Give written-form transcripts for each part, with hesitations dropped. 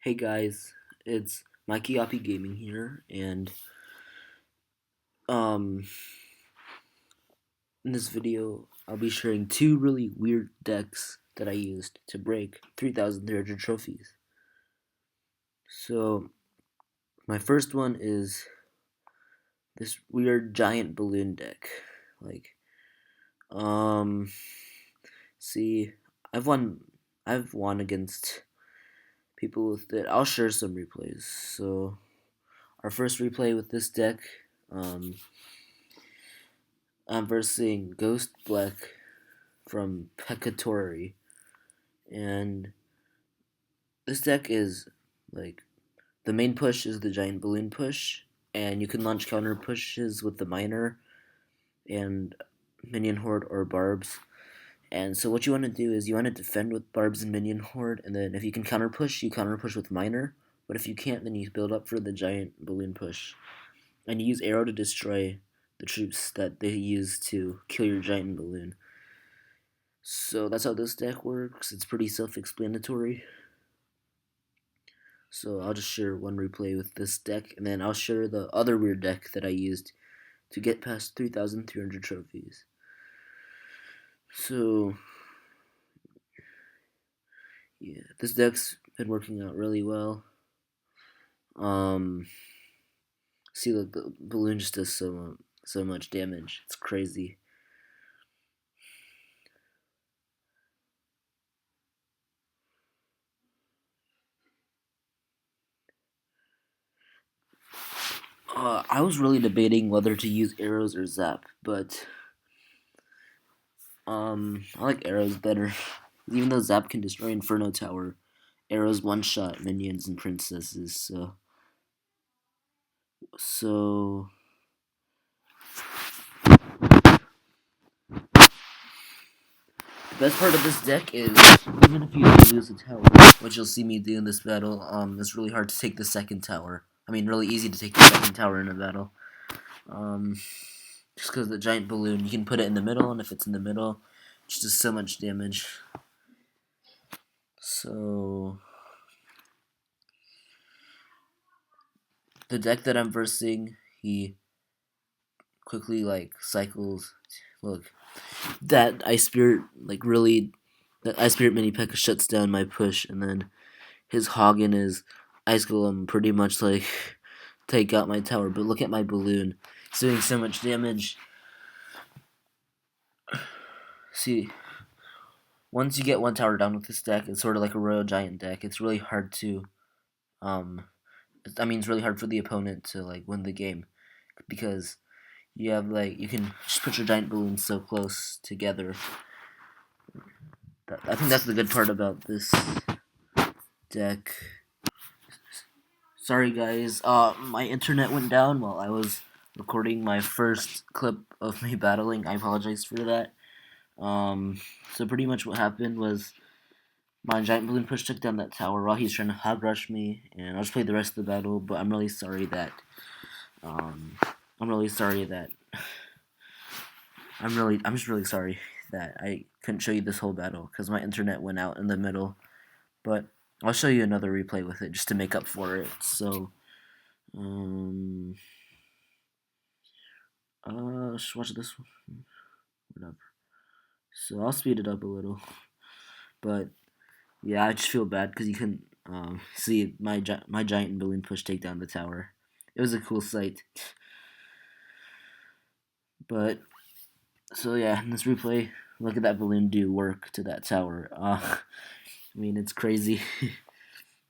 Hey guys, it's Mikey Oppie Gaming here, and um, in this video, I'll be sharing two really weird decks that I used to break 3,300 trophies. So, my first one is this weird giant balloon deck. Like, um, see, I've won, I've won against people with it. I'll share some replays. So, our first replay with this deck, um, I'm versing Ghost Black from Peccatori, and this deck is like the main push is the giant balloon push, and you can launch counter pushes with the miner and minion horde or barbs. And so what you want to do is you want to defend with barbs and minion horde, and then if you can counter push, you counter push with miner. But if you can't, then you build up for the giant balloon push, and you use arrow to destroy the troops that they use to kill your giant balloon. So that's how this deck works. It's pretty self-explanatory. So I'll just share one replay with this deck, and then I'll share the other weird deck that I used to get past 3,300 trophies. So, yeah, this deck's been working out really well. Um, See, look, the balloon just does so much damage. It's crazy. I was really debating whether to use arrows or zap, but I like arrows better. Even though zap can destroy Inferno Tower, arrows one shot minions and princesses. So the best part of this deck is even if you lose a tower, which you'll see me do in this battle, it's really hard to take the second tower. I mean, really easy to take the second tower in a battle. Um, just because the giant balloon, you can put it in the middle, and if it's in the middle, it just does so much damage. So the deck that I'm versing, he quickly cycles. Look, that Ice Spirit that Ice Spirit mini P.E.K.K.A shuts down my push, and then his Hagen is Ice Golem pretty much take out my tower. But look at my balloon. It's doing so much damage. See, once you get one tower down with this deck, it's sort of like a Royal Giant deck. It's really hard to, um, it's really hard for the opponent to win the game because you can just put your giant balloons so close together. I think that's the good part about this deck. Sorry guys, my internet went down while I was recording my first clip of me battling. I apologize for that. So pretty much what happened was my giant balloon push took down that tower while he's trying to hog rush me, and I'll just play the rest of the battle. But I'm really sorry that um, I'm really sorry that I'm just really sorry that I couldn't show you this whole battle because my internet went out in the middle. But I'll show you another replay with it just to make up for it. So um, just watch this one. Whatever. So I'll speed it up a little, but yeah, I just feel bad because you couldn't see my giant balloon push take down the tower. It was a cool sight, but so yeah, in this replay, look at that balloon do work to that tower. I mean it's crazy,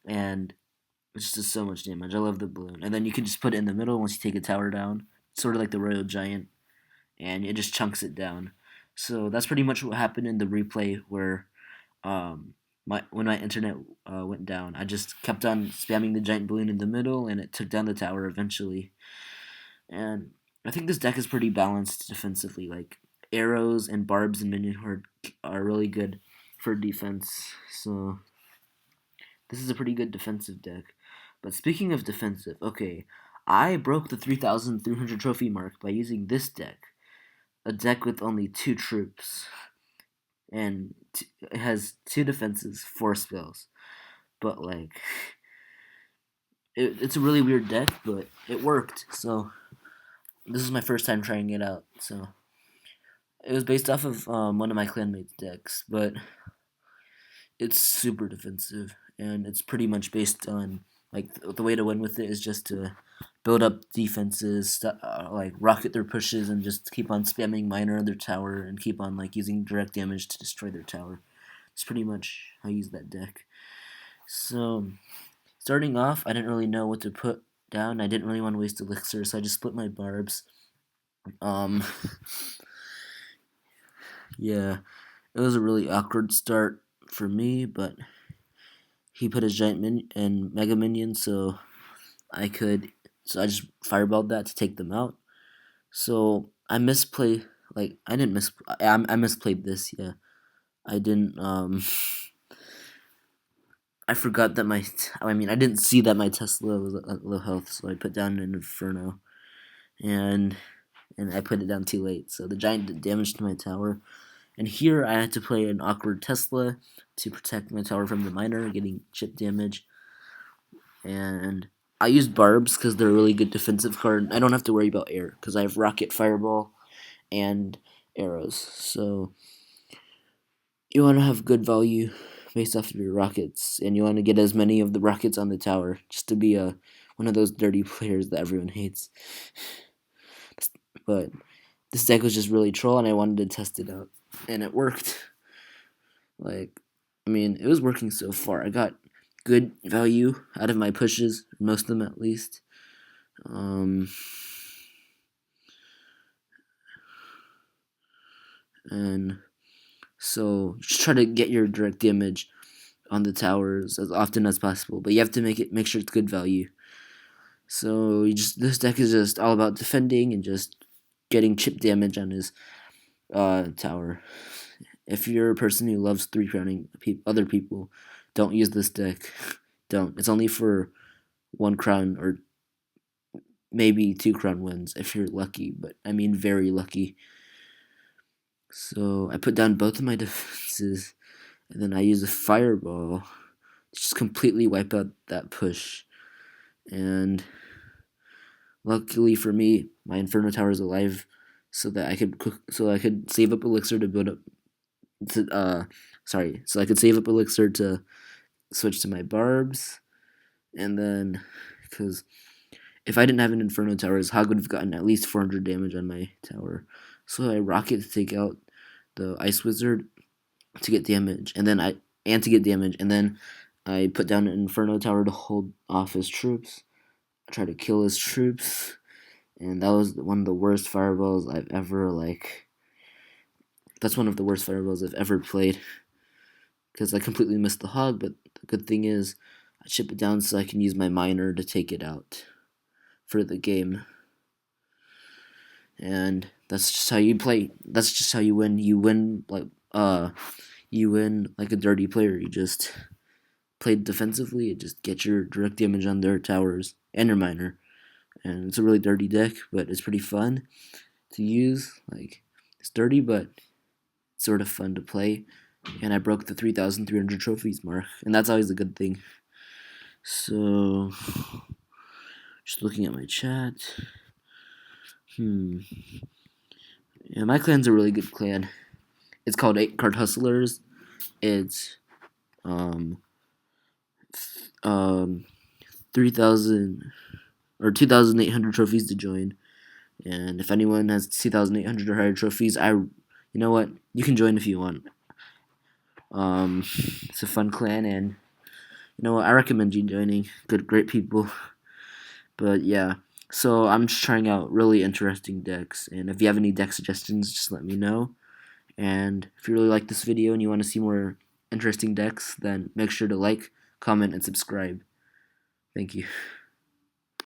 and it just does so much damage. I love the balloon, and then you can just put it in the middle once you take a tower down, sort of like the Royal Giant, and it just chunks it down. So that's pretty much what happened in the replay where my when my internet went down. I just kept on spamming the giant balloon in the middle, and it took down the tower eventually. And I think this deck is pretty balanced defensively. Like arrows and barbs and minion horde are really good for defense. So this is a pretty good defensive deck. But speaking of defensive, okay, I broke the 3,300 trophy mark by using this deck. A deck with only two troops, and it has two defenses, four spells. But it's a really weird deck, but it worked. So this is my first time trying it out. So it was based off of one of my clanmates' decks, but it's super defensive, and it's pretty much based on like the way to win with it is just to build up defenses, like rocket their pushes, and just keep on spamming miner on their tower, and keep on like using direct damage to destroy their tower. It's pretty much how I use that deck. So starting off, I didn't really know what to put down. I didn't really want to waste elixir, so I just split my barbs. Um, yeah, it was a really awkward start for me, but he put his giant and mega minion, so I could. So I just fireballed that to take them out. So I misplay. Like I didn't miss. I misplayed this. Yeah, I didn't. I forgot that my. I mean, I didn't see that my Tesla was at low health, so I put down an Inferno, and I put it down too late. So the giant did damage to my tower. And here I had to play an awkward Tesla to protect my tower from the miner getting chip damage. And I used barbs because they're a really good defensive card. I don't have to worry about air because I have rocket, fireball, and arrows. So you want to have good value based off of your rockets, and you want to get as many of the rockets on the tower just to be one of those dirty players that everyone hates. But this deck was just really troll, and I wanted to test it out, and it worked. Like, I mean, it was working so far. I got good value out of my pushes, most of them at least. Um, and so just try to get your direct damage on the towers as often as possible, but you have to make sure it's good value. So this deck is just all about defending and just getting chip damage on his tower. If you're a person who loves three crowning other people, don't use this deck. Don't. It's only for one crown or maybe two crown wins if you're lucky, but I mean very lucky. So I put down both of my defenses, and then I use a fireball to just completely wipe out that push. And luckily for me, my Inferno Tower is alive, so that I could save up elixir to build up so I could save up elixir to switch to my barbs, and then because if I didn't have an Inferno Tower, his Hog would have gotten at least 400 damage on my tower. So I rocket to take out the Ice Wizard to get damage, and then I put down an Inferno Tower to hold off his troops. I try to kill his troops, and that was one of the worst fireballs I've ever That's one of the worst fireballs I've ever played because I completely missed the Hog. But the good thing is, I chip it down so I can use my miner to take it out for the game. And that's just how you play. That's just how you win. You win like a dirty player. You just play defensively and just get your direct damage on their towers and your miner. And it's a really dirty deck, but it's pretty fun to use. Like it's dirty, but it's sort of fun to play. And I broke the 3,300 trophies mark, and that's always a good thing. So, just looking at my chat. Yeah, my clan's a really good clan. It's called 8 Card Hustlers. It's um 3,000 or 2,800 trophies to join. And if anyone has 2,800 or higher trophies, you know what? You can join if you want. It's a fun clan, and you know what? I recommend you joining. Great people. But yeah, so I'm just trying out really interesting decks, and if you have any deck suggestions, just let me know. And if you really like this video and you want to see more interesting decks, then make sure to like, comment, and subscribe. Thank you.